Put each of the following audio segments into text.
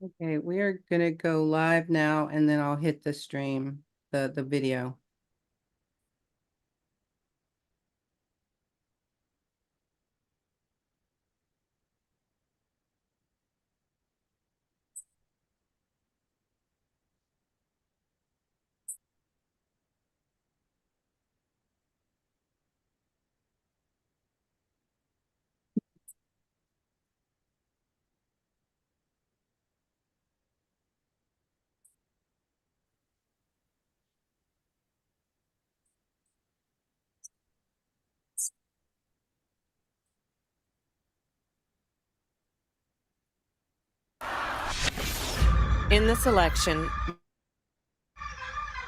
Okay, we are gonna go live now and then I'll hit the stream, the video. In this election,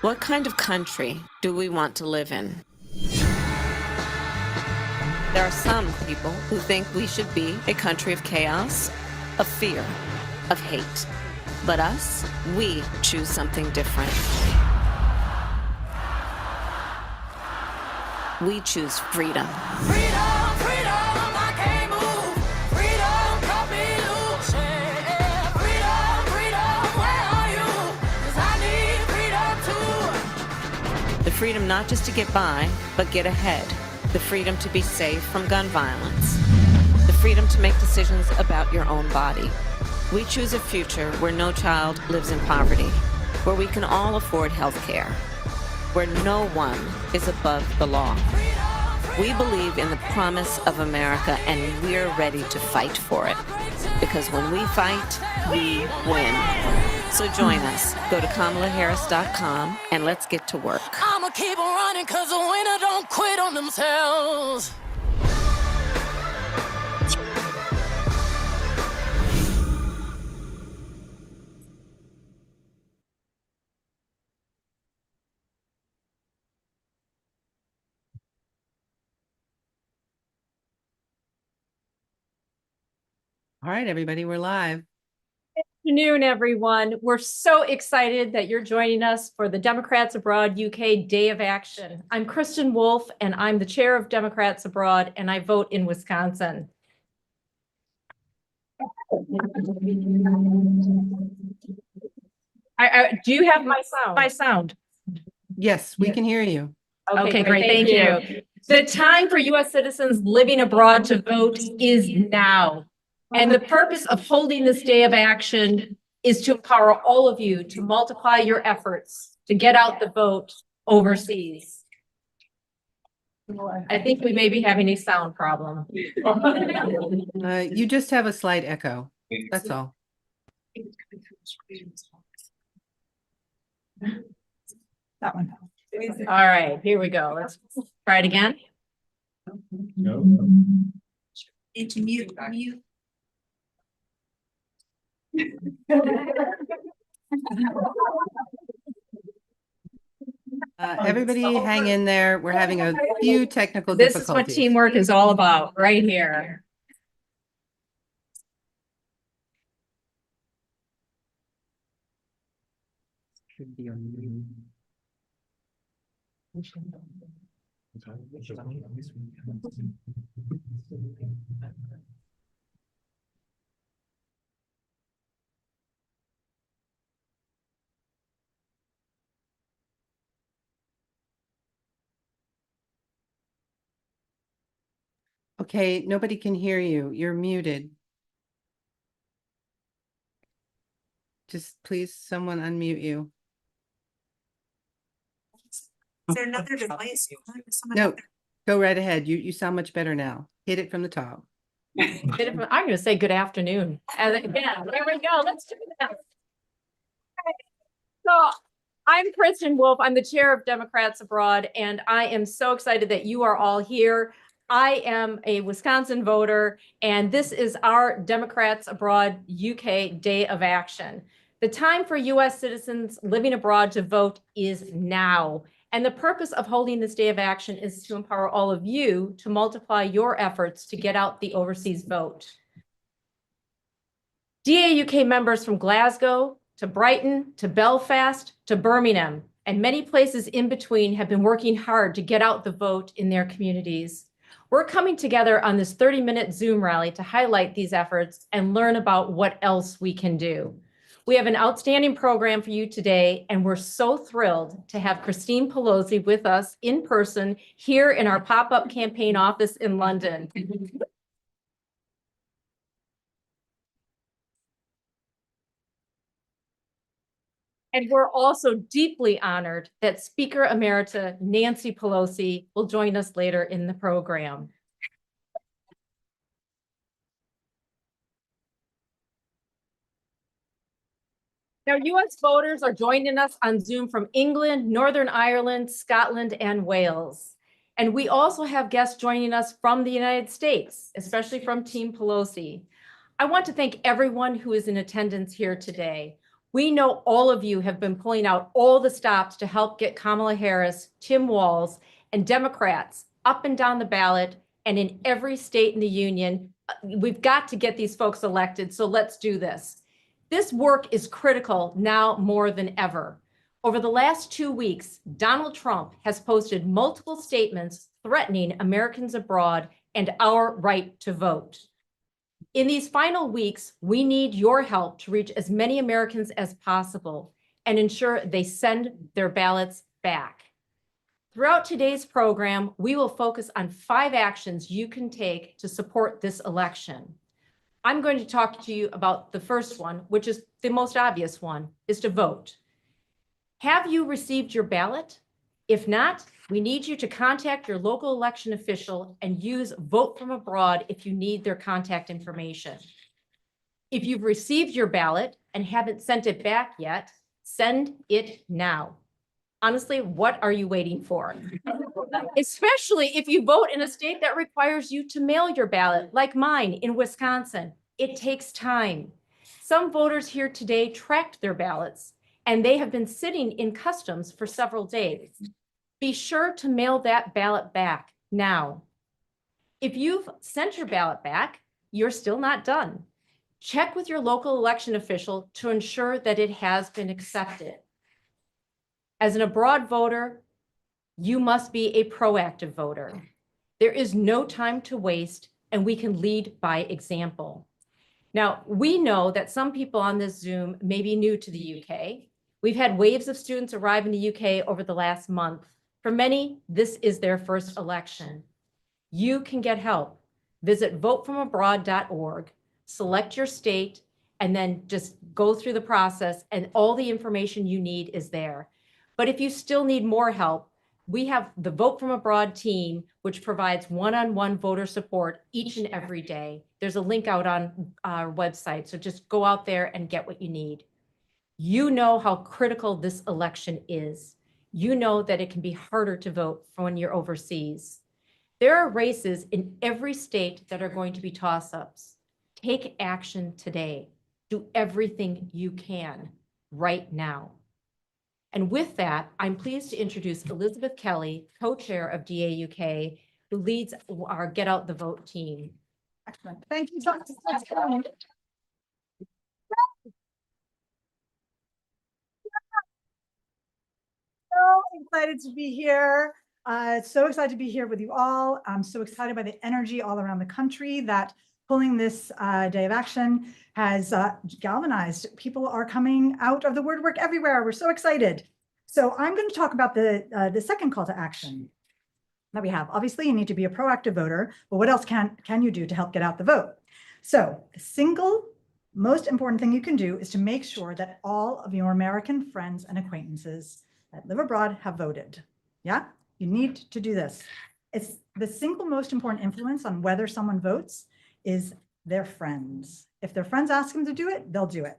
what kind of country do we want to live in? There are some people who think we should be a country of chaos, of fear, of hate. But us, we choose something different. We choose freedom. Freedom, freedom, I can't move. Freedom, cut me loose. Yeah. Freedom, freedom, where are you? 'Cause I need freedom too. The freedom not just to get by, but get ahead. The freedom to be safe from gun violence. The freedom to make decisions about your own body. We choose a future where no child lives in poverty, where we can all afford health care, where no one is above the law. We believe in the promise of America, and we're ready to fight for it. Because when we fight, we win. So join us. Go to KamalaHarris.com and let's get to work. I'ma keep on running 'cause the winner don't quit on themselves. All right, everybody, we're live. Afternoon, everyone. We're so excited that you're joining us for the Democrats Abroad UK Day of Action. I'm Kristen Wolf, and I'm the chair of Democrats Abroad, and I vote in Wisconsin. Do you have my sound? Yes, we can hear you. Okay, great. Thank you. The time for U.S. citizens living abroad to vote is now. And the purpose of holding this day of action is to empower all of you to multiply your efforts to get out the vote overseas. I think we may be having a sound problem. You just have a slight echo. That's all. That one. All right, here we go. Let's try it again. No. Need to mute. Everybody hang in there. We're having a few technical This difficulties. is what teamwork is all about, right here. Should be on mute. Okay, nobody can hear you. You're muted. Just please, someone unmute you. Is there another device? No, go right ahead. You sound much better now. Hit it from the top. I'm going to say good afternoon. And again, there we go. Let's do that. So I'm Kristen Wolf. I'm the chair of Democrats Abroad, and I am so excited that you are all here. I am a Wisconsin voter, and this is our Democrats Abroad UK Day of Action. The time for U.S. citizens living abroad to vote is now. And the purpose of holding this day of action is to empower all of you to multiply your efforts to get out the overseas vote. DAUK members from Glasgow to Brighton to Belfast to Birmingham and many places in between have been working hard to get out the vote in their communities. We're coming together on this 30-minute Zoom rally to highlight these efforts and learn about what else we can do. We have an outstanding program for you today, and we're so thrilled to have Christine Pelosi with us in person here in our pop-up campaign office in London. And we're also deeply honored that Speaker Emerita Nancy Pelosi will join us later in the program. Now, US voters are joining us on Zoom from England, Northern Ireland, Scotland, and Wales. And we also have guests joining us from the United States, especially from Team Pelosi. I want to thank everyone who is in attendance here today. We know all of you have been pulling out all the stops to help get Kamala Harris, Tim Walz, and Democrats up and down the ballot and in every state in the union. We've got to get these folks elected, so let's do this. This work is critical now more than ever. Over the last 2 weeks, Donald Trump has posted multiple statements threatening Americans abroad and our right to vote. In these final weeks, we need your help to reach as many Americans as possible and ensure they send their ballots back. Throughout today's program, we will focus on 5 actions you can take to support this election. I'm going to talk to you about the first one, which is the most obvious one, is to vote. Have you received your ballot? If not, we need you to contact your local election official and use Vote from Abroad if you need their contact information. If you've received your ballot and haven't sent it back yet, send it now. Honestly, what are you waiting for? Especially if you vote in a state that requires you to mail your ballot, like mine in Wisconsin. It takes time. Some voters here today tracked their ballots, and they have been sitting in customs for several days. Be sure to mail that ballot back now. If you've sent your ballot back, you're still not done. Check with your local election official to ensure that it has been accepted. As an abroad voter, you must be a proactive voter. There is no time to waste, and we can lead by example. Now, we know that some people on this Zoom may be new to the UK. We've had waves of students arrive in the UK over the last month. For many, this is their first election. You can get help. Visit votefromabroad.org, select your state, and then just go through the process, and all the information you need is there. But if you still need more help, we have the Vote from Abroad team, which provides one-on-one voter support each and every day. There's a link out on our website, so just go out there and get what you need. You know how critical this election is. You know that it can be harder to vote when you're overseas. There are races in every state that are going to be toss-ups. Take action today. Do everything you can right now. And with that, I'm pleased to introduce Elizabeth Kelly, co-chair of DAUK, who leads our Get Out the Vote team. Excellent. Thank you, Dr. Sexton. So excited to be here. So excited to be here with you all. I'm so excited by the energy all around the country that pulling this Day of Action has galvanized. People are coming out of the word work everywhere. We're so excited. So I'm going to talk about the second call to action that we have. Obviously, you need to be a proactive voter, but what else can you do to help get out the vote? So the single most important thing you can do is to make sure that all of your American friends and acquaintances that live abroad have voted. Yeah, you need to do this. It's the single most important influence on whether someone votes is their friends. If their friends ask them to do it, they'll do it.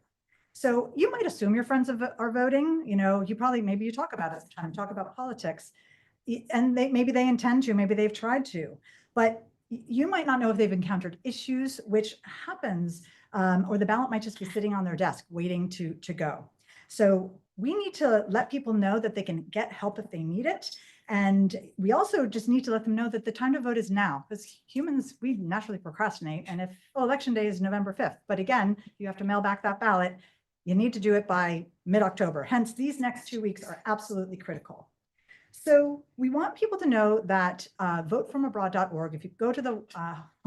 So you might assume your friends are voting. You know, maybe you talk about it time, talk about politics, and maybe they intend to, maybe they've tried to, but you might not know if they've encountered issues, which happens, or the ballot might just be sitting on their desk waiting to go. So we need to let people know that they can get help if they need it. And we also just need to let them know that the time to vote is now, because humans, we naturally procrastinate. And if election day is November 5th, but again, you have to mail back that ballot, you need to do it by mid-October. Hence, these next 2 weeks are absolutely critical. So we want people to know that votefromabroad.org, if you go to the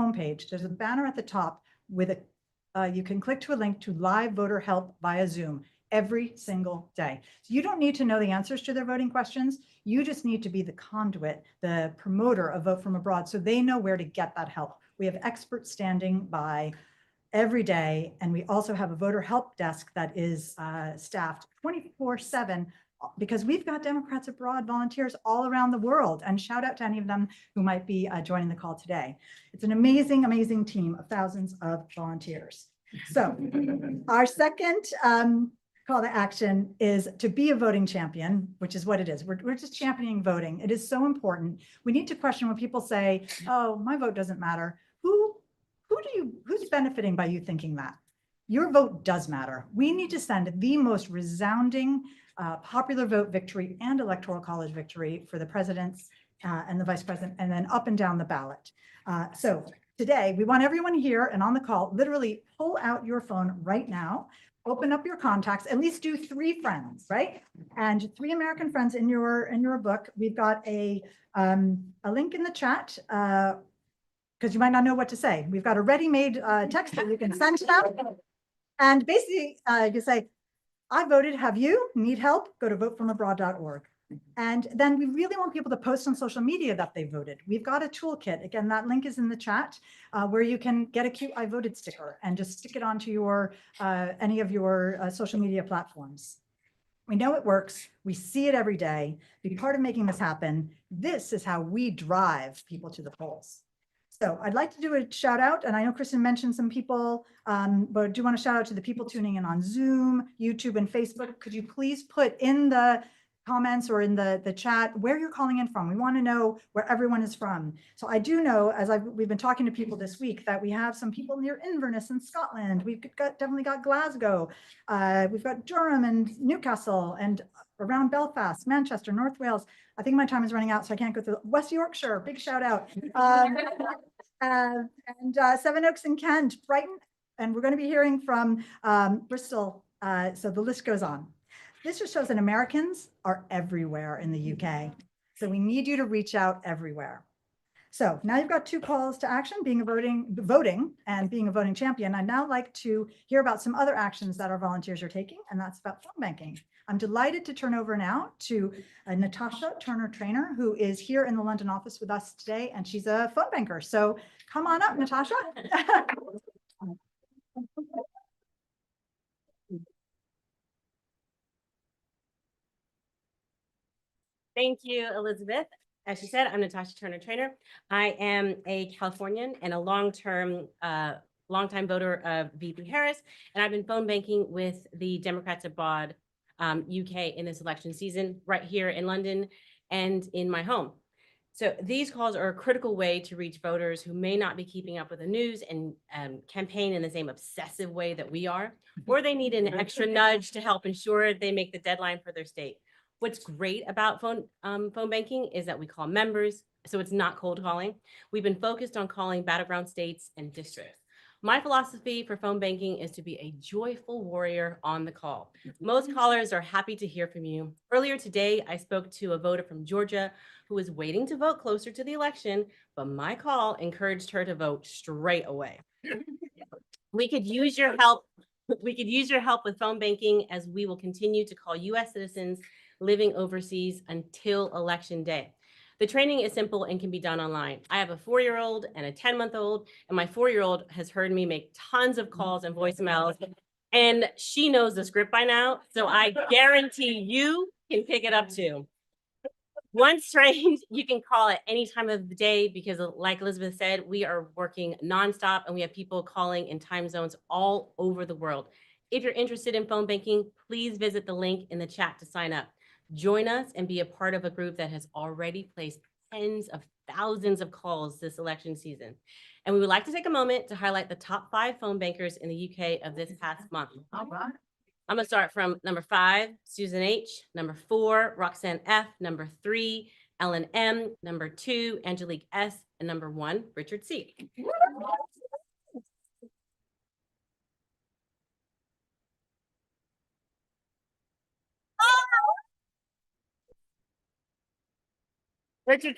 homepage, there's a banner at the top with a you can click to a link to live voter help via Zoom every single day. So you don't need to know the answers to their voting questions. You just need to be the conduit, the promoter of Vote From Abroad, so they know where to get that help. We have experts standing by every day, and we also have a voter help desk that is staffed 24/7 because we've got Democrats Abroad volunteers all around the world, and shout out to any of them who might be joining the call today. It's an amazing, amazing team of thousands of volunteers. So our second call to action is to be a voting champion, which is what it is. We're just championing voting. It is so important. We need to question when people say, oh, my vote doesn't matter. Who's benefiting by you thinking that? Your vote does matter. We need to send the most resounding popular vote victory and electoral college victory for the presidents and the vice president, and then up and down the ballot. So today, we want everyone here and on the call, literally pull out your phone right now, open up your contacts, at least do 3 friends, right? And 3 American friends in your book. We've got a link in the chat because you might not know what to say. We've got a ready-made text that you can send to them. And basically, you say, I voted, have you? Need help? Go to votefromabroad.org. And then we really want people to post on social media that they voted. We've got a toolkit. Again, that link is in the chat where you can get a cute I voted sticker and just stick it onto your any of your social media platforms. We know it works. We see it every day. Be part of making this happen. This is how we drive people to the polls. So I'd like to do a shout out, and I know Kristen mentioned some people, but I do want to shout out to the people tuning in on Zoom, YouTube, and Facebook. Could you please put in the comments or in the chat where you're calling in from? We want to know where everyone is from. So I do know, as we've been talking to people this week, that we have some people near Inverness in Scotland. We've definitely got Glasgow. We've got Durham and Newcastle and around Belfast, Manchester, North Wales. I think my time is running out, so I can't go through. West Yorkshire, big shout out. And Seven Oaks and Kent, Brighton, and we're going to be hearing from Bristol. So the list goes on. This just shows that Americans are everywhere in the UK. So we need you to reach out everywhere. So now you've got 2 calls to action, voting and being a voting champion. I'd now like to hear about some other actions that our volunteers are taking, and that's about phone banking. I'm delighted to turn over now to Natasha Turner-Trainer, who is here in the London office with us today, and she's a phone banker. So come on up, Natasha. Thank you, Elizabeth. As she said, I'm Natasha Turner-Trainer. I am a Californian and a longtime voter of VP Harris, and I've been phone banking with the Democrats Abroad UK in this election season, right here in London and in my home. So these calls are a critical way to reach voters who may not be keeping up with the news and campaign in the same obsessive way that we are, or they need an extra nudge to help ensure they make the deadline for their state. What's great about phone banking is that we call members, so it's not cold calling. We've been focused on calling battleground states and districts. My philosophy for phone banking is to be a joyful warrior on the call. Most callers are happy to hear from you. Earlier today, I spoke to a voter from Georgia who was waiting to vote closer to the election, but my call encouraged her to vote straight away. We could use your help. We could use your help with phone banking, as we will continue to call U.S. citizens living overseas until election day. The training is simple and can be done online. I have a 4-year-old and a 10-month-old, and my 4-year-old has heard me make tons of calls and voicemails, and she knows the script by now, so I guarantee you can pick it up too. Once trained, you can call at any time of the day because, like Elizabeth said, we are working nonstop and we have people calling in time zones all over the world. If you're interested in phone banking, please visit the link in the chat to sign up. Join us and be a part of a group that has already placed tens of thousands of calls this election season. And we would like to take a moment to highlight the top 5 phone bankers in the UK of this past month. All right. I'm gonna start from number 5, Susan H, number 4, Roxanne F, number 3, Ellen M, number 2, Angelique S, and number 1, Richard C. Richard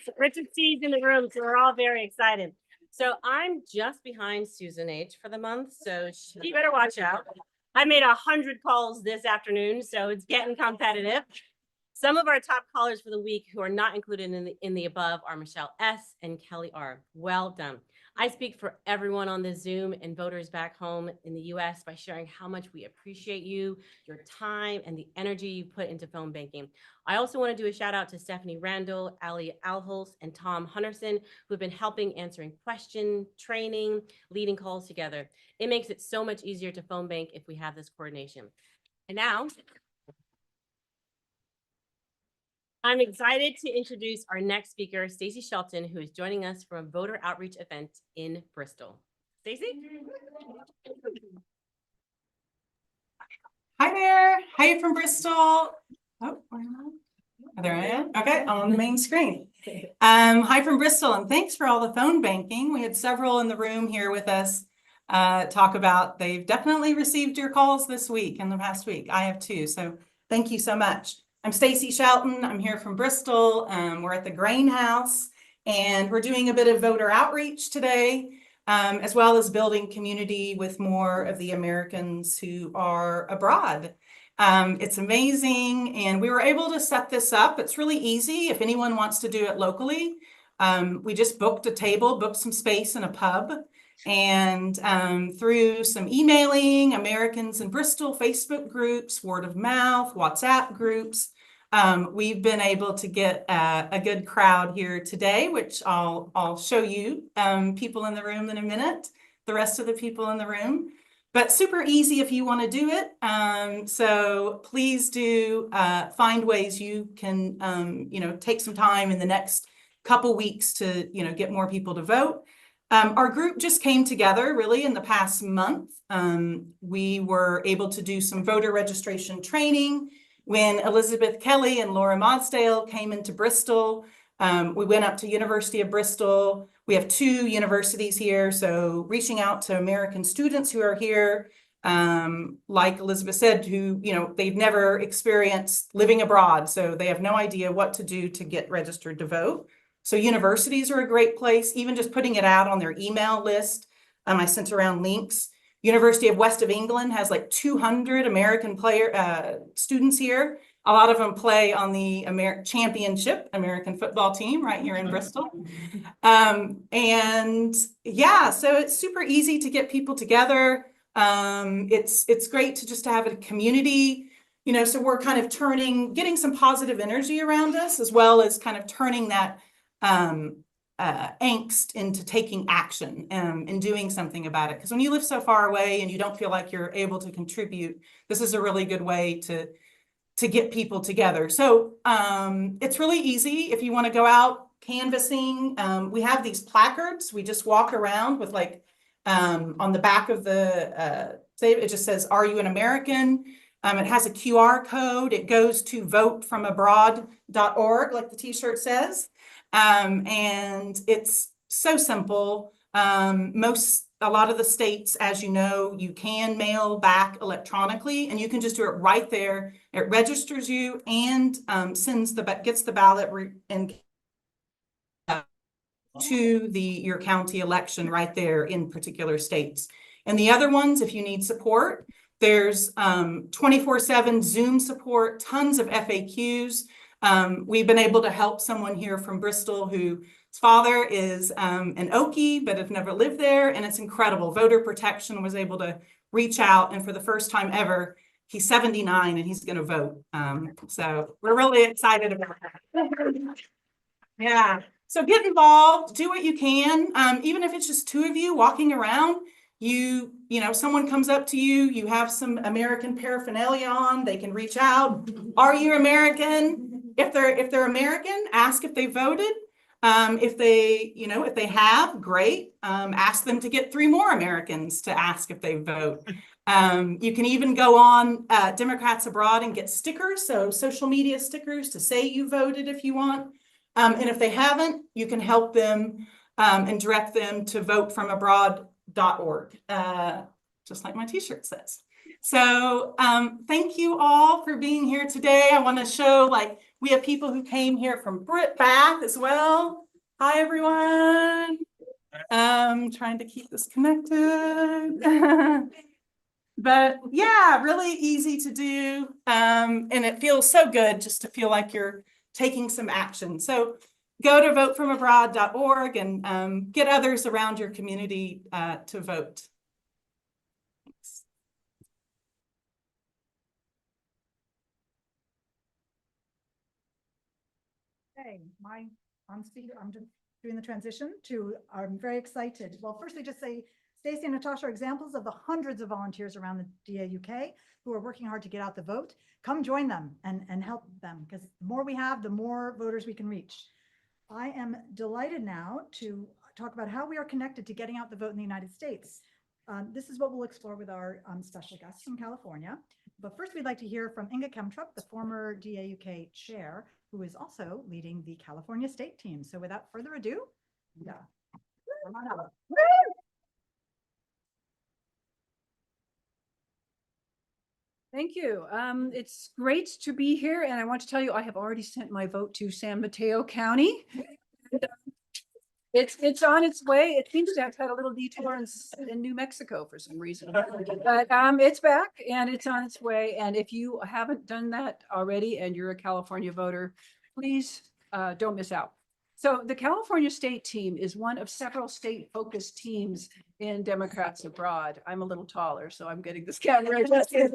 C's in the room, so we're all very excited. So I'm just behind Susan H for the month, so she better watch out. I made 100 calls this afternoon, so it's getting competitive. Some of our top callers for the week who are not included in the above are Michelle S. and Kelly R. Well done. I speak for everyone on the Zoom and voters back home in the US by sharing how much we appreciate you, your time, and the energy you put into phone banking. I also want to do a shout out to Stephanie Randall, Ali Alholz, and Tom Hunterson, who have been helping answering questions, training, leading calls together. It makes it so much easier to phone bank if we have this coordination. And now, I'm excited to introduce our next speaker, Stacey Shelton, who is joining us from a voter outreach event in Bristol. Stacey? Hi there. Hi from Bristol. Oh, where am I? There I am. Okay, I'm on the main screen. Hi from Bristol, and thanks for all the phone banking. We had several in the room here with us talk about they've definitely received your calls this week and the past week. I have too, so thank you so much. I'm Stacey Shelton. I'm here from Bristol. We're at the Grain House, and we're doing a bit of voter outreach today, as well as building community with more of the Americans who are abroad. It's amazing, and we were able to set this up. It's really easy if anyone wants to do it locally. We just booked a table, booked some space in a pub, and through some emailing, Americans in Bristol, Facebook groups, word of mouth, WhatsApp groups, we've been able to get a good crowd here today, which I'll show you people in the room in a minute, the rest of the people in the room. But super easy if you want to do it. So please do find ways you can, take some time in the next couple weeks to, get more people to vote. Our group just came together really in the past month. We were able to do some voter registration training when Elizabeth Kelly and Laura Modsdale came into Bristol. We went up to University of Bristol. We have 2 universities here, so reaching out to American students who are here, like Elizabeth said, who, they've never experienced living abroad, so they have no idea what to do to get registered to vote. So universities are a great place, even just putting it out on their email list. I sent around links. University of West of England has like 200 American students here. A lot of them play on the championship American football team right here in Bristol. And yeah, so it's super easy to get people together. It's great to just have a community, so we're kind of getting some positive energy around us, as well as kind of turning that angst into taking action and doing something about it. Because when you live so far away and you don't feel like you're able to contribute, this is a really good way to get people together. So it's really easy if you want to go out canvassing. We have these placards. We just walk around with on the back of the, it just says, "Are you an American?" It has a QR code. It goes to votefromabroad.org, like the t-shirt says. And it's so simple. A lot of the states, as you know, you can mail back electronically, and you can just do it right there. It registers you and gets the ballot to your county election right there in particular states. And the other ones, if you need support, there's 24/7 Zoom support, tons of FAQs. We've been able to help someone here from Bristol whose father is an Okie, but have never lived there, and it's incredible. Voter Protection was able to reach out, and for the first time ever, he's 79 and he's going to vote. So we're really excited about that. Yeah. So get involved, do what you can, even if it's just 2 of you walking around. Someone comes up to you, you have some American paraphernalia on, they can reach out. Are you American? If they're American, ask if they voted. If they have, great. Ask them to get 3 more Americans to ask if they vote. You can even go on Democrats Abroad and get stickers, so social media stickers to say you voted if you want. And if they haven't, you can help them and direct them to votefromabroad.org, just like my t-shirt says. So thank you all for being here today. I want to show, we have people who came here from Bath as well. Hi, everyone. Trying to keep this connected. But yeah, really easy to do. And it feels so good just to feel like you're taking some action. So go to votefromabroad.org and get others around your community to vote. Thanks. Okay, I'm speaking, I'm just doing the transition to, I'm very excited. Well, firstly, just say, Stacey and Natasha are examples of the hundreds of volunteers around the DAUK who are working hard to get out the vote. Come join them and help them, because the more we have, the more voters we can reach. I am delighted now to talk about how we are connected to getting out the vote in the United States. This is what we'll explore with our special guests from California. But first, we'd like to hear from Inga Kemtrup, the former DAUK chair, who is also leading the California state team. So without further ado, yeah. Come on up. Thank you. It's great to be here, and I want to tell you, I have already sent my vote to San Mateo County. It's on its way. It seems to have had a little detour in New Mexico for some reason. But it's back and it's on its way. And if you haven't done that already and you're a California voter, please don't miss out. So the California state team is one of several state-focused teams in Democrats Abroad. I'm a little taller, so I'm getting this camera adjusted.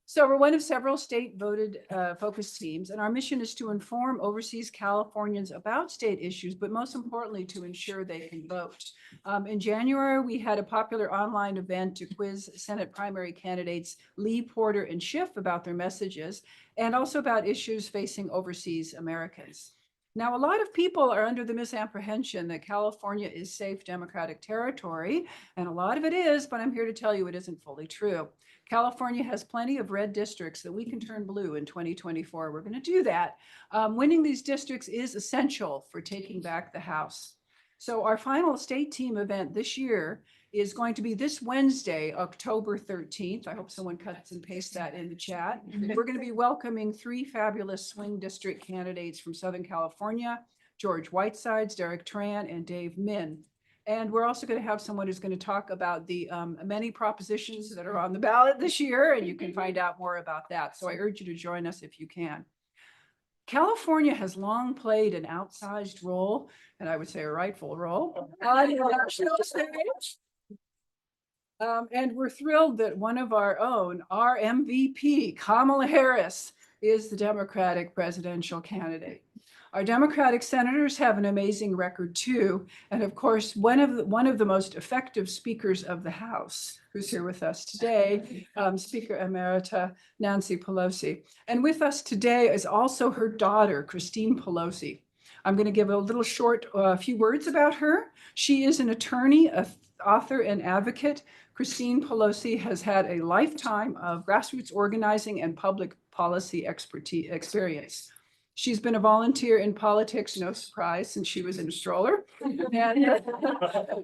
So we're one of several state voted focus teams, and our mission is to inform overseas Californians about state issues, but most importantly, to ensure they can vote. In January, we had a popular online event to quiz Senate primary candidates Lee, Porter, and Schiff about their messages, and also about issues facing overseas Americans. Now, a lot of people are under the misapprehension that California is safe Democratic territory, and a lot of it is, but I'm here to tell you it isn't fully true. California has plenty of red districts that we can turn blue in 2024. We're going to do that. Winning these districts is essential for taking back the House. So our final state team event this year is going to be this Wednesday, October 13th. I hope someone cuts and pastes that in the chat. We're going to be welcoming 3 fabulous swing district candidates from Southern California, George Whitesides, Derek Tran, and Dave Min. And we're also going to have someone who's going to talk about the many propositions that are on the ballot this year, and you can find out more about that. So I urge you to join us if you can. California has long played an outsized role, and I would say a rightful role, on the national stage. And we're thrilled that one of our own, our MVP, Kamala Harris, is the Democratic presidential candidate. Our Democratic senators have an amazing record too. And of course, one of the most effective speakers of the House, who's here with us today, Speaker Emerita Nancy Pelosi. And with us today is also her daughter, Christine Pelosi. I'm going to give a little short few words about her. She is an attorney, an author, and advocate. Christine Pelosi has had a lifetime of grassroots organizing and public policy experience. She's been a volunteer in politics, no surprise, since she was in a stroller. And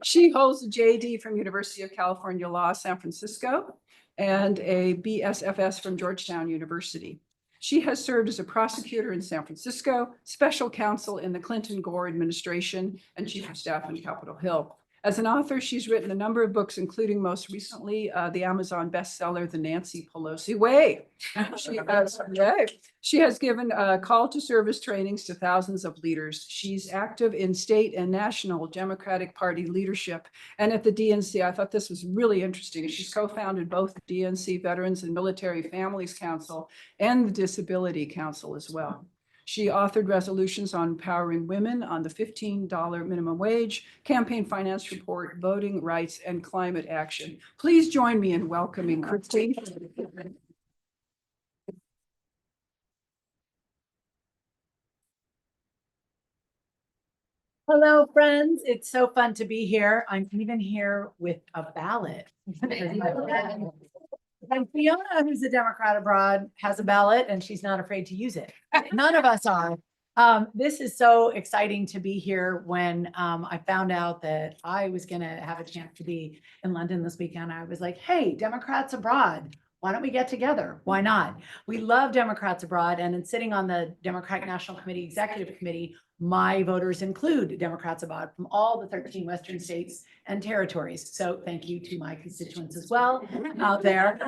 she holds a JD from University of California Law, San Francisco, and a BSFS from Georgetown University. She has served as a prosecutor in San Francisco, special counsel in the Clinton-Gore administration, and chief of staff in Capitol Hill. As an author, she's written a number of books, including most recently the Amazon bestseller, The Nancy Pelosi Way. She has given call to service trainings to thousands of leaders. She's active in state and national Democratic Party leadership. And at the DNC, I thought this was really interesting. She's co-founded both the DNC Veterans and Military Families Council and the Disability Council as well. She authored resolutions on empowering women, on the $15 minimum wage, campaign finance report, voting rights, and climate action. Please join me in welcoming Christine. Hello, friends. It's so fun to be here. I'm even here with a ballot. And Fiona, who's a Democrat abroad, has a ballot and she's not afraid to use it. None of us are. This is so exciting to be here. When I found out that I was going to have a chance to be in London this weekend, I was like, hey, Democrats abroad, Why don't we get together? Why not? We love Democrats abroad, and in sitting on the Democratic National Committee Executive Committee, my voters include Democrats abroad from all the 13 Western states and territories. So thank you to my constituents as well out there.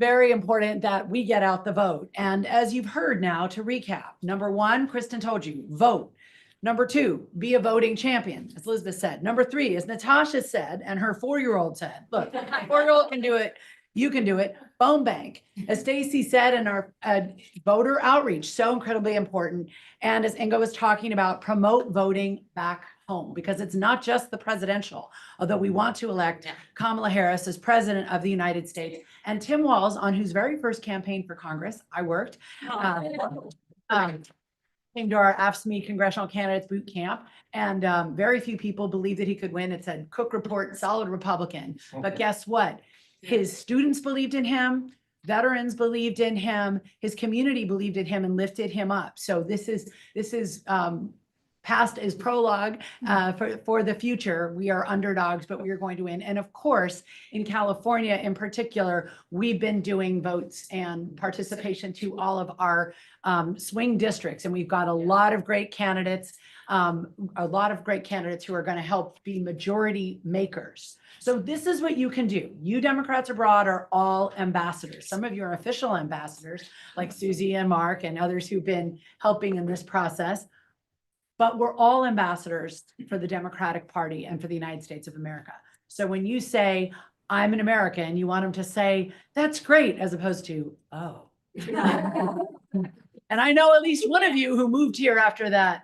Very important that we get out the vote. And as you've heard now, to recap, number one, Kristen told you, vote. Number two, be a voting champion, as Elizabeth said. Number three, as Natasha said, and her 4-year-old said, look, 4-year-old can do it. You can do it. Phone bank, as Stacy said, in our voter outreach, so incredibly important. And as Inga was talking about, promote voting back home, because it's not just the presidential, although we want to elect Kamala Harris as president of the United States, and Tim Walz, on whose very first campaign for Congress I worked, came to our AFSCME congressional candidates boot camp, and very few people believed that he could win. It said Cook Report, solid Republican. But guess what? His students believed in him, veterans believed in him, his community believed in him and lifted him up. So this is past is prologue for the future. We are underdogs, but we are going to win. And of course, in California in particular, we've been doing votes and participation to all of our swing districts. And we've got a lot of great candidates, who are going to help be majority makers. So this is what you can do. You Democrats abroad are all ambassadors. Some of you are official ambassadors, like Susie and Mark and others who've been helping in this process. But we're all ambassadors for the Democratic Party and for the United States of America. So when you say, I'm an American, you want them to say, that's great, as opposed to, oh. And I know at least one of you who moved here after that.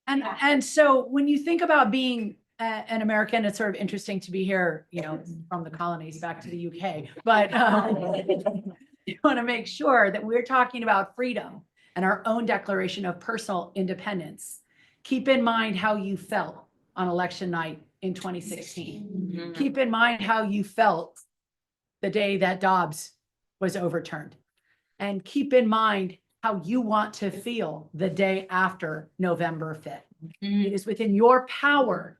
And so when you think about being an American, it's sort of interesting to be here, you know, from the colonies back to the UK. But you want to make sure that we're talking about freedom and our own declaration of personal independence. Keep in mind how you felt on election night in 2016. Keep in mind how you felt the day that Dobbs was overturned. And keep in mind how you want to feel the day after November 5th. It is within your power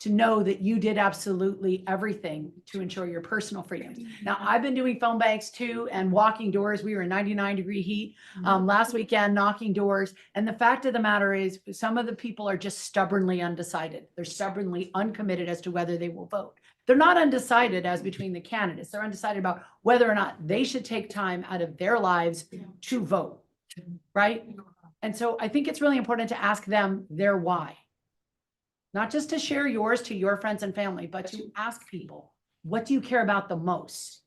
to know that you did absolutely everything to ensure your personal freedoms. Now, I've been doing phone banks too and walking doors. We were in 99-degree heat last weekend, knocking doors. And the fact of the matter is, some of the people are just stubbornly undecided. They're stubbornly uncommitted as to whether they will vote. They're not undecided as between the candidates. They're undecided about whether or not they should take time out of their lives to vote, right? And so I think it's really important to ask them their why. Not just to share yours to your friends and family, but to ask people, what do you care about the most?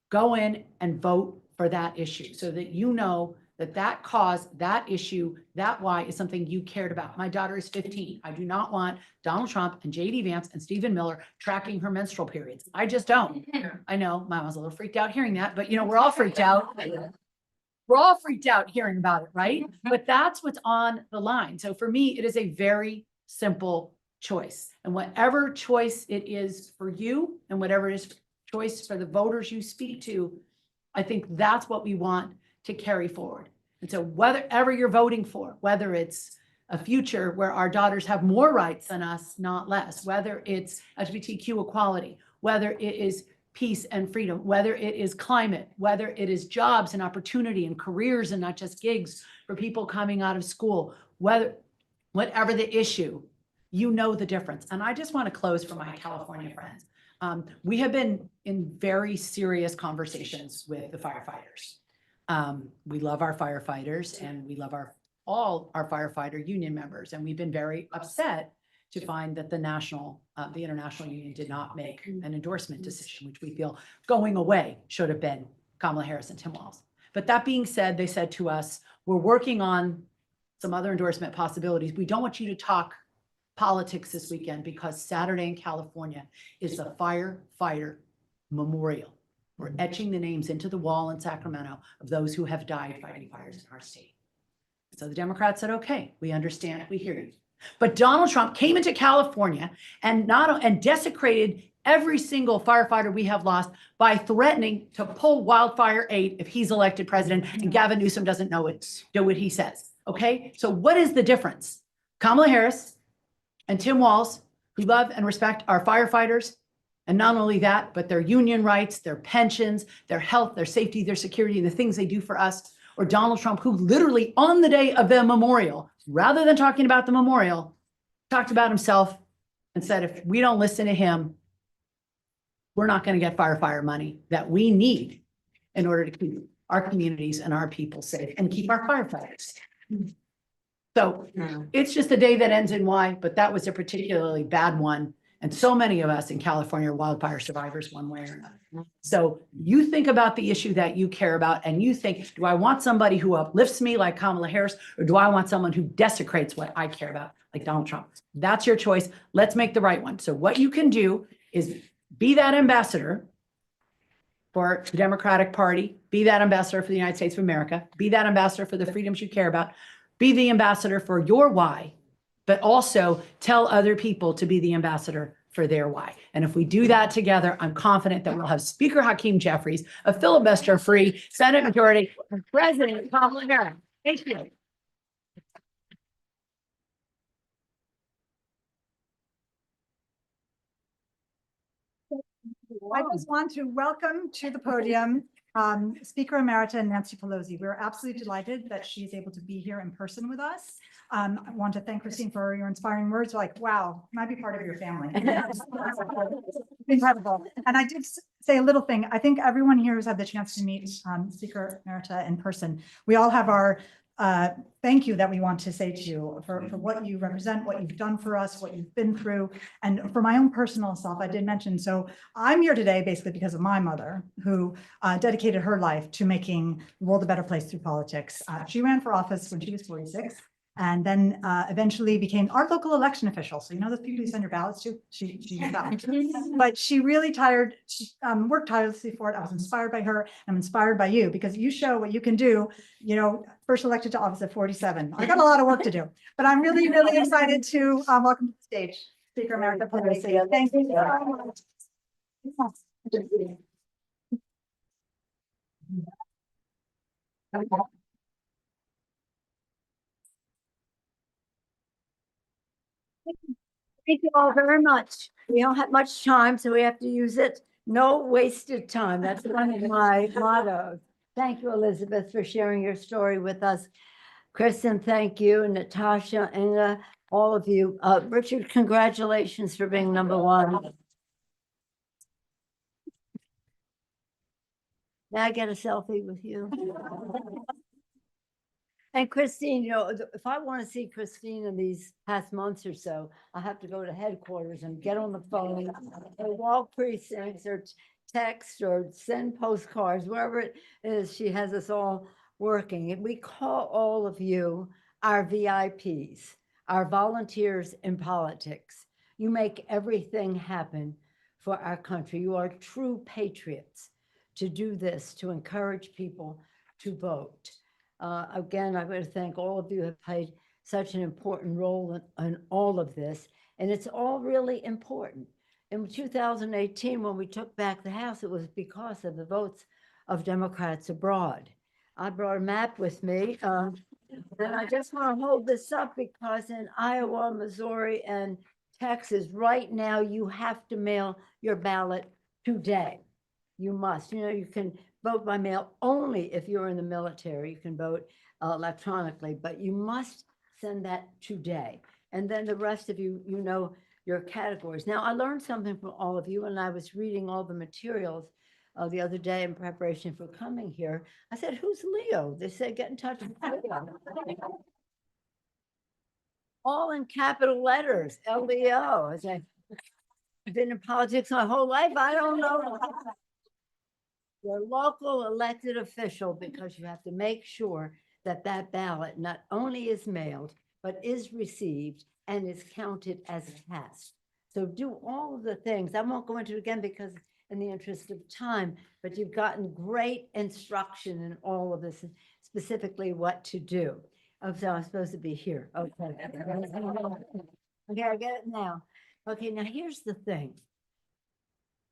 Go in and vote for that issue so that you know that that cause, that issue, that why is something you cared about. My daughter is 15. I do not want Donald Trump and JD Vance and Stephen Miller tracking her menstrual periods. I just don't. I know Mom was a little freaked out hearing that, but you know, we're all freaked out. We're all freaked out hearing about it, right? But that's what's on the line. So for me, it is a very simple choice. And whatever choice it is for you and whatever it is choice for the voters you speak to, I think that's what we want to carry forward. And so whatever you're voting for, whether it's a future where our daughters have more rights than us, not less, whether it's LGBTQ equality, whether it is peace and freedom, whether it is climate, whether it is jobs and opportunity and careers and not just gigs for people coming out of school, whatever the issue, you know the difference. And I just want to close for my California friends. We have been in very serious conversations with the firefighters. We love our firefighters and we love all our firefighter union members. And we've been very upset to find that the international union did not make an endorsement decision, which we feel going away should have been Kamala Harris and Tim Walz. But that being said, they said to us, we're working on some other endorsement possibilities. We don't want you to talk politics this weekend because Saturday in California is the firefighter memorial. We're etching the names into the wall in Sacramento of those who have died fighting fires in our state. So the Democrats said, okay, we understand, we hear you. But Donald Trump came into California and desecrated every single firefighter we have lost by threatening to pull wildfire aid if he's elected president and Gavin Newsom doesn't do what he says. Okay, so what is the difference? Kamala Harris and Tim Walz, who love and respect our firefighters And not only that, but their union rights, their pensions, their health, their safety, their security, and the things they do for us. Or Donald Trump, who literally on the day of the memorial, rather than talking about the memorial, talked about himself and said, if we don't listen to him, we're not going to get firefighter money that we need in order to keep our communities and our people safe and keep our firefighters. So it's just a day that ends in Y, but that was a particularly bad one. And so many of us in California are wildfire survivors one way or another. So you think about the issue that you care about and you think, do I want somebody who uplifts me like Kamala Harris, or do I want someone who desecrates what I care about like Donald Trump? That's your choice. Let's make the right one. So what you can do is be that ambassador for the Democratic Party, be that ambassador for the United States of America, be that ambassador for the freedoms you care about, be the ambassador for your why, but also tell other people to be the ambassador for their why. And if we do that together, I'm confident that we'll have Speaker Hakeem Jeffries, a filibuster-free Senate majority, and President Kamala Harris. Thank you. I just want to welcome to the podium Speaker Emerita Nancy Pelosi. We're absolutely delighted that she's able to be here in person with us. I want to thank Christine for your inspiring words. Like, wow, might be part of your family. Incredible. And I did say a little thing. I think everyone here has had the chance to meet Speaker Emerita in person. We all have our thank you that we want to say to you for what you represent, what you've done for us, what you've been through. And for my own personal self, I did mention, so I'm here today basically because of my mother, who dedicated her life to making the world a better place through politics. She ran for office when she was 46. And then eventually became our local election official. So you know those people you send your ballots to? She but she really worked tirelessly for it. I was inspired by her. I'm inspired by you because you show what you can do, you know, first elected to office at 47. I got a lot of work to do, but I'm really, really excited to welcome to the stage Speaker Emerita Pelosi. Thank you so much. Thank you all very much. We don't have much time, so we have to use it. No wasted time. That's one of my mottos. Thank you, Elizabeth, for sharing your story with us. Kristen, thank you. Natasha, Inga, all of you. Richard, congratulations for being #1. May I get a selfie with you? And Christine, you know, if I want to see Christine in these past months or so, I have to go to headquarters and get on the phone or walk precincts or text or send postcards, wherever it is. She has us all working. And we call all of you our VIPs, our volunteers in politics. You make everything happen for our country. You are true patriots to do this, to encourage people to vote. Again, I want to thank all of you who have played such an important role in all of this. And it's all really important. In 2018, when we took back the House, it was because of the votes of Democrats abroad. I brought a map with me. And I just want to hold this up because in Iowa, Missouri, and Texas, right now, you have to mail your ballot today. You must. You know, you can vote by mail only if you're in the military. You can vote electronically, but you must send that today. And then the rest of you, you know your categories. Now, I learned something from all of you, and I was reading all the materials the other day in preparation for coming here. I said, who's Leo? They said, get in touch with Leo. All in capital letters, LEO. I said, I've been in politics my whole life. I don't know. Your local elected official, because you have to make sure that that ballot not only is mailed, but is received and is counted as cast. So do all of the things. I won't go into it again because in the interest of time, but you've gotten great instruction in all of this, specifically what to do. Oh, so I'm supposed to be here. Okay. Okay, I get it now. Okay, now here's the thing.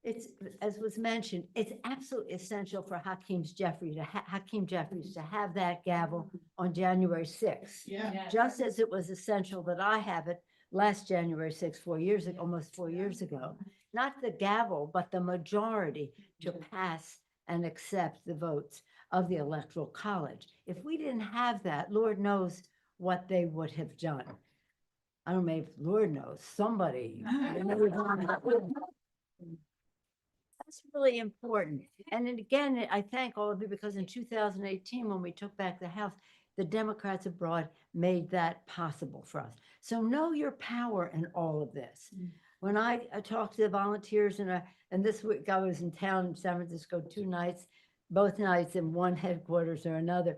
It's, as was mentioned, it's absolutely essential for Hakeem Jeffries to have that gavel on January 6th. Yeah. Just as it was essential that I have it last January 6th, 4 years ago, almost 4 years ago. not the gavel, but the majority to pass and accept the votes of the Electoral College. If we didn't have that, Lord knows what they would have done. I don't know if Lord knows, somebody. That's really important. And then again, I thank all of you because in 2018, when we took back the House, the Democrats abroad made that possible for us. So know your power in all of this. When I talked to the volunteers and this week I was in town in San Francisco 2 nights, both nights in one headquarters or another.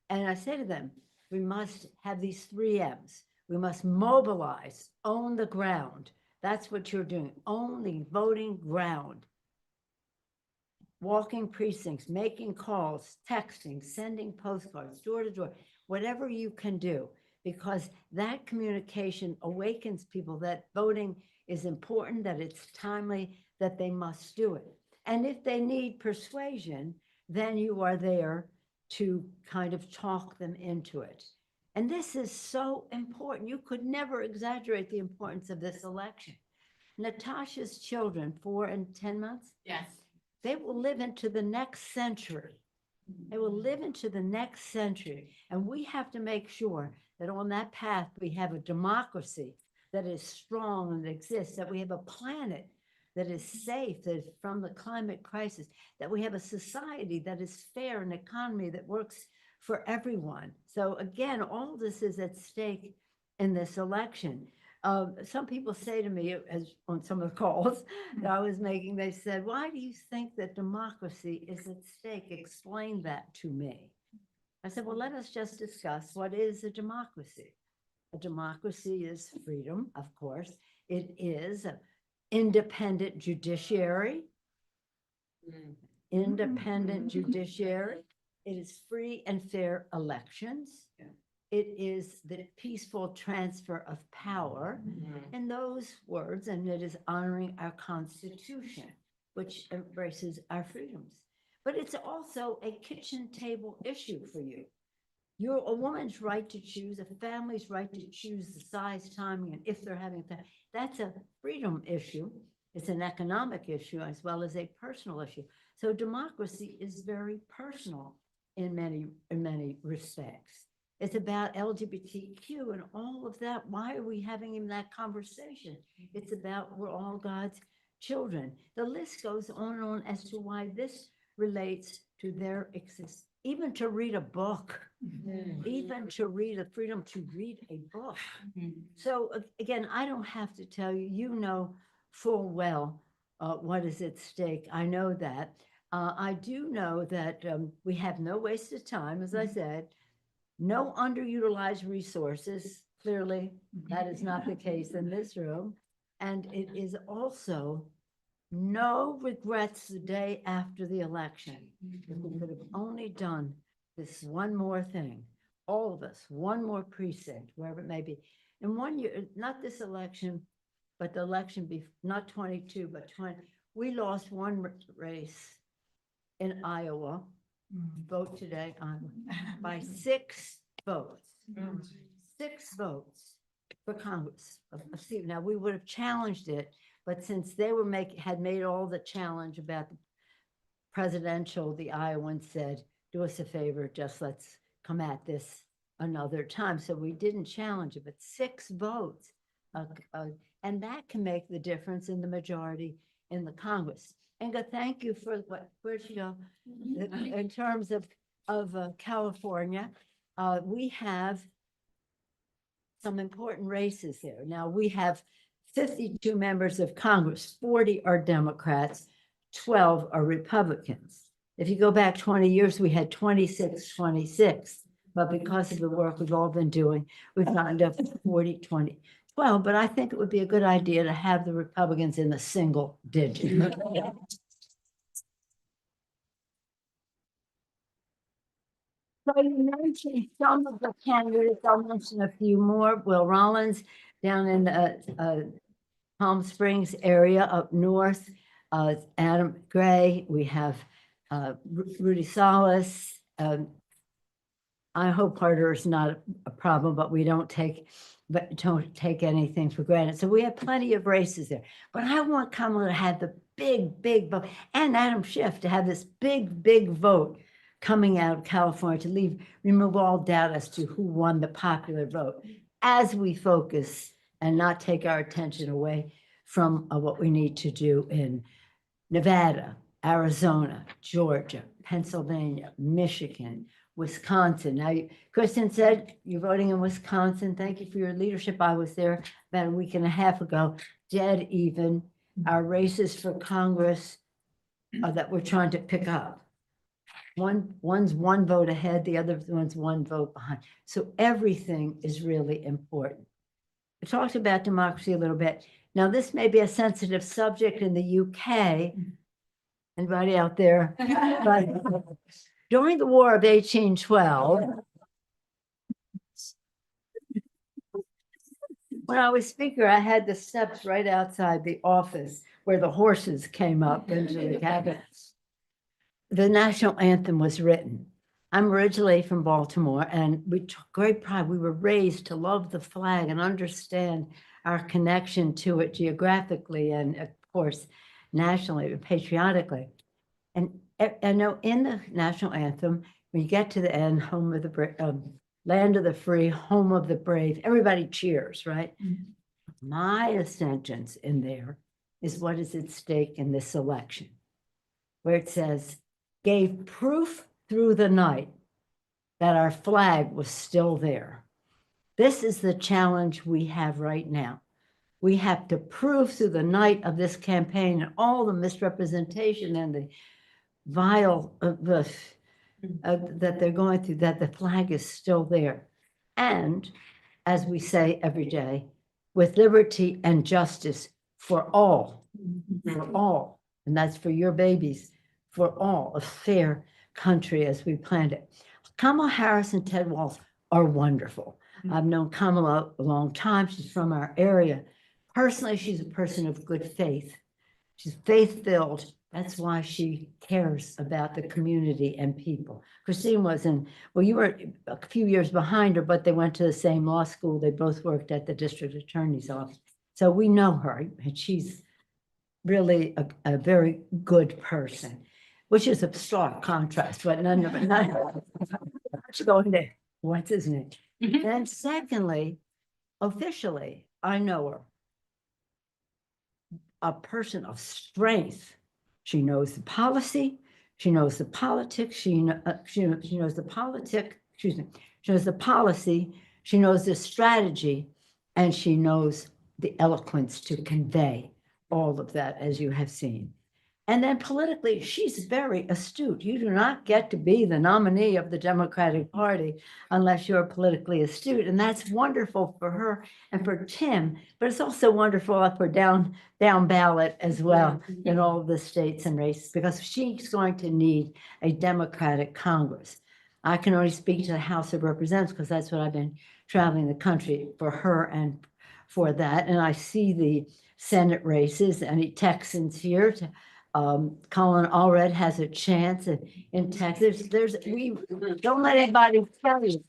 And I said to them, we must have these 3 M's. We must mobilize, own the ground. That's what you're doing, own the voting ground. Walking precincts, making calls, texting, sending postcards, door to door, whatever you can do, because that communication awakens people that voting is important, that it's timely, that they must do it. And if they need persuasion, then you are there to kind of talk them into it. And this is so important. You could never exaggerate the importance of this election. Natasha's children, 4 and 10 months. Yes. They will live into the next century. They will live into the next century. And we have to make sure that on that path, we have a democracy that is strong and exists, that we have a planet that is safe, that is from the climate crisis, that we have a society that is fair, an economy that works for everyone. So again, all this is at stake in this election. Some people say to me, as on some of the calls that I was making, they said, why do you think that democracy is at stake? Explain that to me. I said, well, let us just discuss what is a democracy. A democracy is freedom, of course. It is an independent judiciary. Independent judiciary. It is free and fair elections. It is the peaceful transfer of power in those words, and it is honoring our Constitution, which embraces our freedoms. But it's also a kitchen table issue for you. A woman's right to choose, a family's right to choose the size, timing, and if they're having that. That's a freedom issue. It's an economic issue as well as a personal issue. So democracy is very personal in many respects. It's about LGBTQ and all of that. Why are we having even that conversation? It's about we're all God's children. The list goes on and on as to why this relates to their existence. Even to read a book, even to read the freedom to read a book. So again, I don't have to tell you, you know full well what is at stake. I know that. I do know that we have no wasted time, as I said. No underutilized resources. Clearly, that is not the case in this room. And it is also no regrets the day after the election. If we could have only done this one more thing, all of us, one more precinct, wherever it may be. In 1 year, not this election, but the election, not 22, but 20, we lost one race in Iowa. Vote today on by 6 votes. 6 votes for Congress. Now we would have challenged it, but since they had made all the challenge about the presidential, the Iowans said, do us a favor, just let's come at this another time. So we didn't challenge it, but 6 votes. And that can make the difference in the majority in the Congress. Inga, thank you for where'd she go? In terms of California, we have some important races there. Now we have 52 members of Congress, 40 are Democrats, 12 are Republicans. If you go back 20 years, we had 26. But because of the work we've all been doing, we've gotten to 40, 20, 12. But I think it would be a good idea to have the Republicans in the single digit. So you mentioned some of the candidates. I'll mention a few more. Will Rollins down in the Palm Springs area up north. Adam Gray. We have Rudy Salas. I hope Carter is not a problem, but we don't take but don't take anything for granted. So we have plenty of races there. But I want Kamala to have the big vote, and Adam Schiff to have this big vote coming out of California to remove all doubt as to who won the popular vote as we focus and not take our attention away from what we need to do in Nevada, Arizona, Georgia, Pennsylvania, Michigan, Wisconsin. Now, Kristen said you're voting in Wisconsin. Thank you for your leadership. I was there about a week and a half ago, dead even. Our races for Congress that we're trying to pick up. One's one vote ahead, the other one's one vote behind. So everything is really important. I talked about democracy a little bit. Now, this may be a sensitive subject in the UK. Anybody out there? But during the War of 1812, when I was speaker, I had the steps right outside the office where the horses came up into the cabinet. The national anthem was written. I'm originally from Baltimore, and we took great pride. We were raised to love the flag and understand our connection to it geographically and, of course, nationally and patriotically. And I know in the national anthem, when you get to the end, home of the land of the free, home of the brave, everybody cheers, right? Mm-hmm. My sentence in there is what is at stake in this election, where it says, gave proof through the night that our flag was still there. This is the challenge we have right now. We have to prove through the night of this campaign and all the misrepresentation and the vile that they're going through, that the flag is still there. And as we say every day, with liberty and justice for all, and that's for your babies, for all, a fair country as we planned it. Kamala Harris and Ted Walz are wonderful. I've known Kamala a long time. She's from our area. Personally, she's a person of good faith. She's faith-filled. That's why she cares about the community and people. Christine wasn't, well, you were a few years behind her, but they went to the same law school. They both worked at the district attorney's office. So we know her, and she's really a very good person, which is a stark contrast, but none of it. Going there. What's his name? Mm-hmm. And secondly, officially, I know her. A person of strength. She knows the policy. She knows the politics. She knows the politic. Excuse me. She knows the policy. She knows the strategy, and she knows the eloquence to convey all of that, as you have seen. And then politically, she's very astute. You do not get to be the nominee of the Democratic Party unless you're politically astute. And that's wonderful for her and for Tim, but it's also wonderful up or down ballot as well in all of the states and races, because she's going to need a Democratic Congress. I can only speak to the House of Representatives because that's what I've been traveling the country for her and for that. And I see the Senate races, any Texans here to Colin Allred has a chance in Texas. We don't let anybody tell you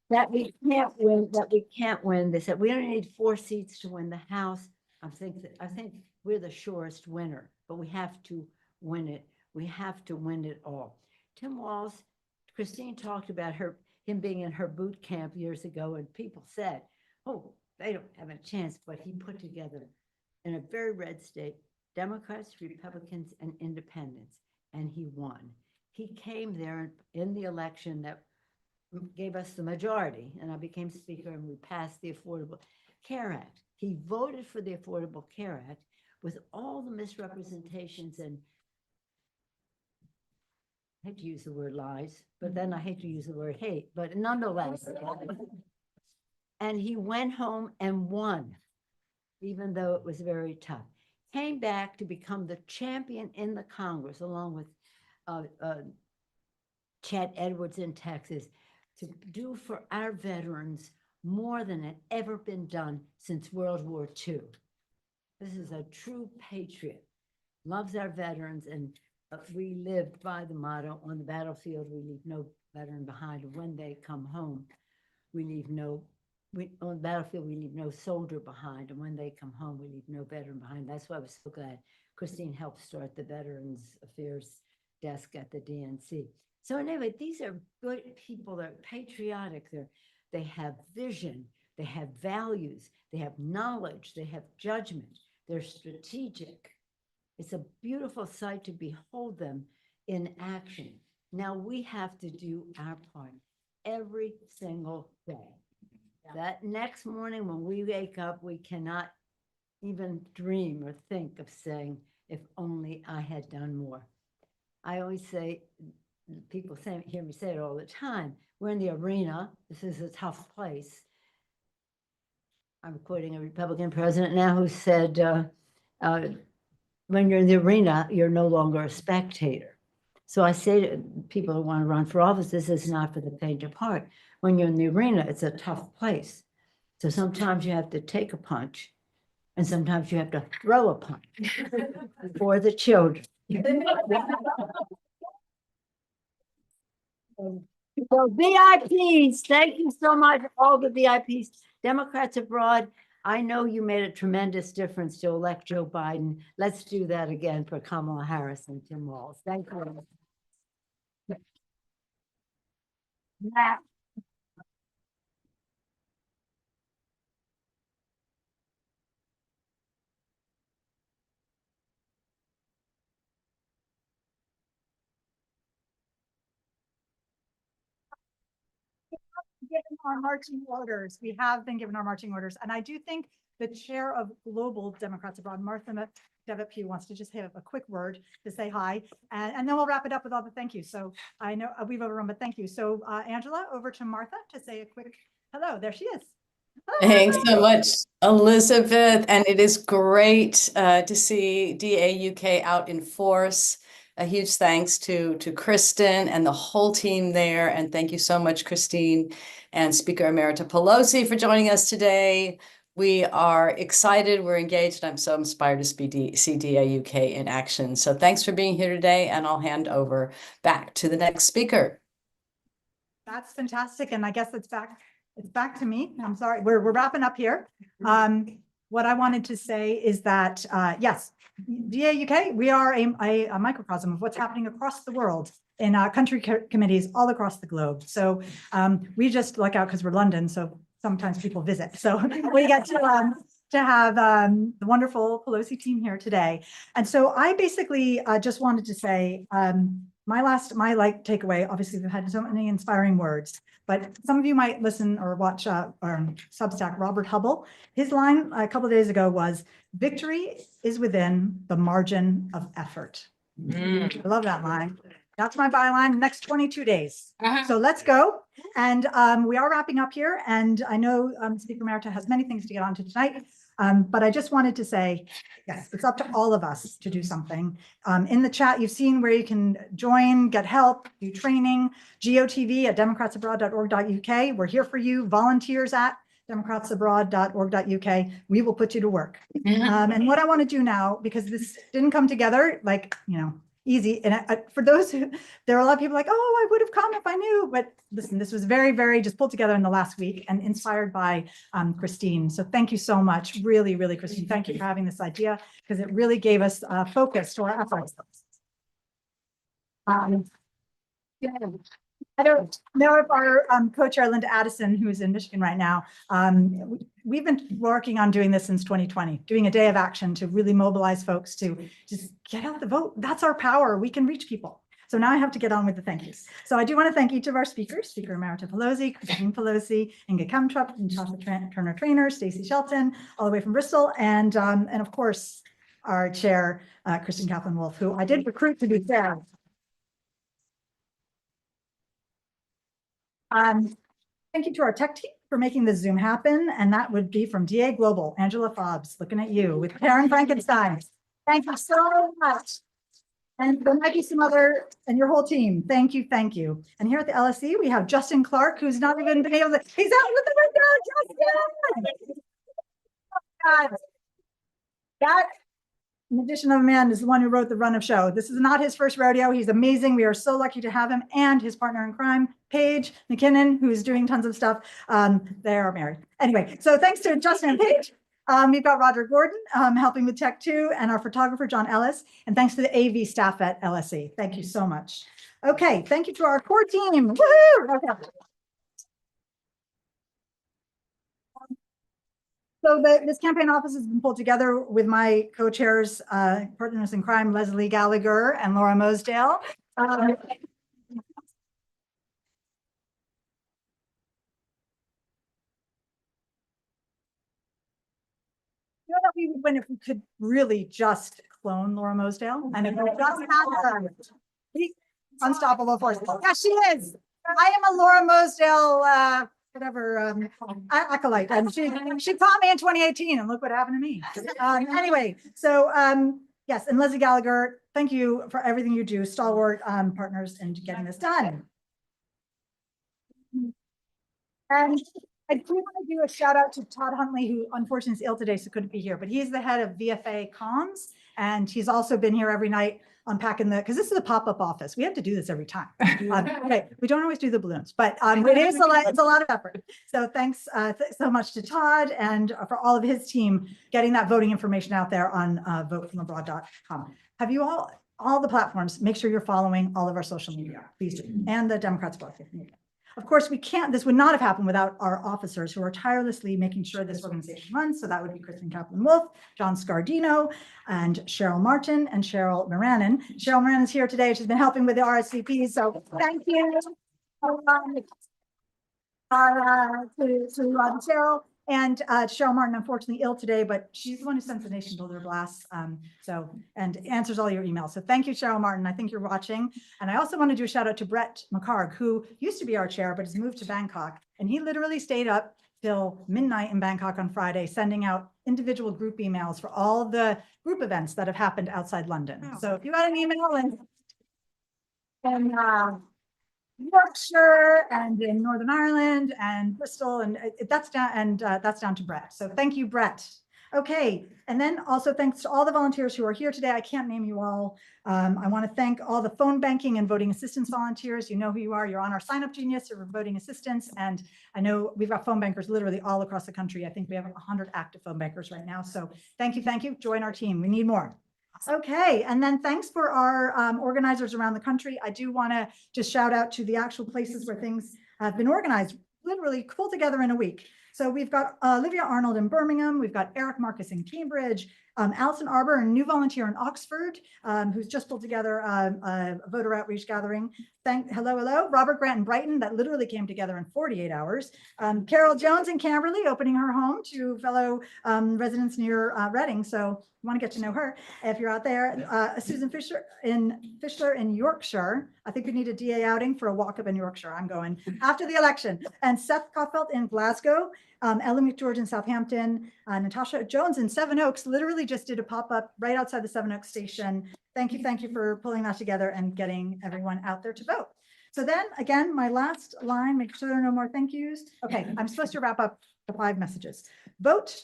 that we can't win. They said we only need 4 seats to win the House. I think we're the surest winner, but we have to win it. We have to win it all. Tim Walz, Christine talked about him being in her boot camp years ago, and people said, oh, they don't have a chance, but he put together in a very red state, Democrats, Republicans, and independents, and he won. He came there in the election that gave us the majority, and I became speaker, and we passed the Affordable Care Act. He voted for the Affordable Care Act with all the misrepresentations, and I hate to use the word lies, but then I hate to use the word hate, but nonetheless. And he went home and won, even though it was very tough. Came back to become the champion in the Congress, along with Chet Edwards in Texas, to do for our veterans more than had ever been done since World War II. This is a true patriot, loves our veterans, and we lived by the motto, on the battlefield, we leave no veteran behind. When they come home, we leave no on the battlefield, we leave no soldier behind, and when they come home, we leave no veteran behind. That's why I was so glad Christine helped start the Veterans Affairs desk at the DNC. So anyway, these are good people. They're patriotic. They have vision. They have values. They have knowledge. They have judgment. They're strategic. It's a beautiful sight to behold them in action. Now we have to do our part every single day. That next morning when we wake up, we cannot even dream or think of saying, if only I had done more. I always say, people hear me say it all the time, we're in the arena. This is a tough place. I'm quoting a Republican president now who said, when you're in the arena, you're no longer a spectator. So I say to people who want to run for office, this is not for the faint of heart. When you're in the arena, it's a tough place. So sometimes you have to take a punch, and sometimes you have to throw a punch for the children. So VIPs, thank you so much, all the VIPs, Democrats abroad. I know you made a tremendous difference to elect Joe Biden. Let's do that again for Kamala Harris and Tim Walz. Thank you. Matt. Given our marching orders. We have been given our marching orders. And I do think the chair of Global Democrats Abroad, Martha Devitt Pugh, wants to just have a quick word to say hi. And then we'll wrap it up with all the thank you. So I know we've overrun, but thank you. So Angela, over to Martha to say a quick hello. There she is. Thanks so much, Elizabeth. And it is great to see DAUK out in force. A huge thanks to Kristen and the whole team there. And thank you so much, Christine and Speaker Emerita Pelosi for joining us today. We are excited, we're engaged. I'm so inspired to see DAUK in action. So thanks for being here today, and I'll hand over back to the next speaker. That's fantastic. And I guess it's back to me. I'm sorry, we're wrapping up here. What I wanted to say is that, yes, DAUK, we are a microcosm of what's happening across the world in country committees all across the globe. So we just luck out because we're London, so sometimes people visit. So we get to have the wonderful Pelosi team here today. And so I basically just wanted to say, my takeaway, obviously we've had so many inspiring words, but some of you might listen or watch Substack, Robert Hubble. His line a couple of days ago was, victory is within the margin of effort. I love that line. That's my byline, next 22 days. So let's go. And we are wrapping up here. And I know Speaker Emerita has many things to get onto tonight. But I just wanted to say, yes, it's up to all of us to do something. In the chat, you've seen where you can join, get help, do training, GOTV at democratsabroad.org.uk. We're here for you. Volunteers at democratsabroad.org.uk. We will put you to work. And what I want to do now, because this didn't come together like, easy. And for those who, there are a lot of people like, oh, I would have come if I knew. But listen, this was very, very just pulled together in the last week and inspired by Christine. So thank you so much. Really, really, Christine, thank you for having this idea, because it really gave us focus to our efforts. I don't know if our co-chair, Linda Addison, who's in Michigan right now, we've been working on doing this since 2020, doing a day of action to really mobilize folks to just get out the vote. That's our power. We can reach people. So now I have to get on with the thank yous. So I do want to thank each of our speakers, Speaker Emerita Pelosi, Christine Pelosi, Inga Kemtrup, Natasha Turner Trainer, Stacey Shelton, all the way from Bristol, and of course, our chair, Kristen Kaplan-Wolf, who I did recruit to be fair. Thank you to our tech team for making this Zoom happen. And that would be from DA Global, Angela Fobbs, looking at you, with Karen Frankenstein. Thank you so much. And there might be some other, and your whole team. Thank you, thank you. And here at the LSE, we have Justin Clark, who's not even been able to, he's out with the window, Justin! God. in addition of a man is the one who wrote the run of show. This is not his first rodeo. He's amazing. We are so lucky to have him, and his partner in crime, Paige McKinnon, who is doing tons of stuff. They are married. Anyway, so thanks to Justin and Paige. We've got Roger Gordon helping with tech too, and our photographer, John Ellis. And thanks to the AV staff at LSE. Thank you so much. Okay, thank you to our core team. Woo! Okay. So this campaign office has been pulled together with my co-chairs, partners in crime, Leslie Gallagher and Laura Mosdale. You know that we would win if we could really just clone Laura Mosdale and if we just had her. Unstoppable force. Yeah, she is. I am a Laura Mosdale, whatever, acolyte. And she taught me in 2018 and look what happened to me. Anyway, so yes, and Leslie Gallagher, thank you for everything you do, stalwart partners in getting this done. And I do want to do a shout out to Todd Huntley, who unfortunately is ill today, so couldn't be here, but he's the head of VFA comms. And he's also been here every night unpacking because this is a pop-up office. We have to do this every time. Okay, we don't always do the balloons, but it is it's a lot of effort. So thanks so much to Todd and for all of his team getting that voting information out there on votefromabroad.com. Have you all the platforms, make sure you're following all of our social media, please do, and the Democrats blog. Of course, this would not have happened without our officers who are tirelessly making sure this organization runs. So that would be Kristen Kaplan-Wolf, John Scardino, and Cheryl Martin and Cheryl Moranin. Cheryl Moranin is here today. She's been helping with the RSVP. So thank you to Cheryl. And Cheryl Martin, unfortunately ill today, but she's the one who sends the nation builder blasts. And answers all your emails. So thank you, Cheryl Martin. I think you're watching. And I also want to do a shout out to Brett McCarg, who used to be our chair, but has moved to Bangkok. And he literally stayed up till midnight in Bangkok on Friday, sending out individual group emails for all of the group events that have happened outside London. So if you got an email and Yorkshire and in Northern Ireland and Bristol, and that's down to Brett. So thank you, Brett. Okay, and then also thanks to all the volunteers who are here today. I can't name you all. I want to thank all the phone banking and voting assistance volunteers. You know who you are. You're on our sign up genius or voting assistants. And I know we've got phone bankers literally all across the country. I think we have 100 active phone bankers right now. So thank you, thank you. Join our team. We need more. Okay, and then thanks for our organizers around the country. I do want to just shout out to the actual places where things have been organized, literally pulled together in a week. So we've got Olivia Arnold in Birmingham. We've got Eric Marcus in Cambridge, Alison Arbor, a new volunteer in Oxford, who's just pulled together a voter outreach gathering. Hello. Robert Grant in Brighton, that literally came together in 48 hours. Carol Jones in Camberley, opening her home to fellow residents near Reading. So you want to get to know her if you're out there. Susan Fischler in Yorkshire. I think we need a DA outing for a walk up in Yorkshire. I'm going after the election. And Seth Kaufelt in Glasgow, Ellen McGeorge in Southampton, Natasha Jones in Seven Oaks, literally just did a pop-up right outside the Seven Oaks station. Thank you for pulling that together and getting everyone out there to vote. So then again, my last line, make sure there are no more thank yous. Okay, I'm supposed to wrap up the 5 messages. Vote,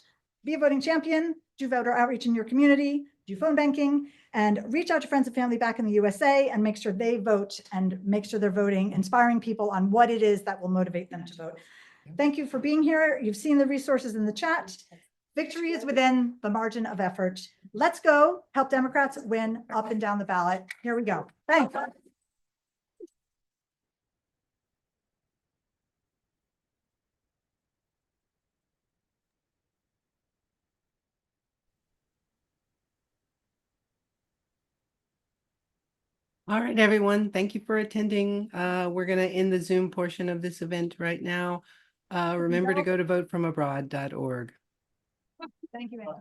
be a voting champion, do voter outreach in your community, do phone banking, and reach out to friends and family back in the USA and make sure they vote and make sure they're voting, inspiring people on what it is that will motivate them to vote. Thank you for being here. You've seen the resources in the chat. Victory is within the margin of effort. Let's go help Democrats win up and down the ballot. Here we go. Thanks. All right, everyone. Thank you for attending. We're going to end the Zoom portion of this event right now. Remember to go to votefromabroad.org. Thank you, Anna.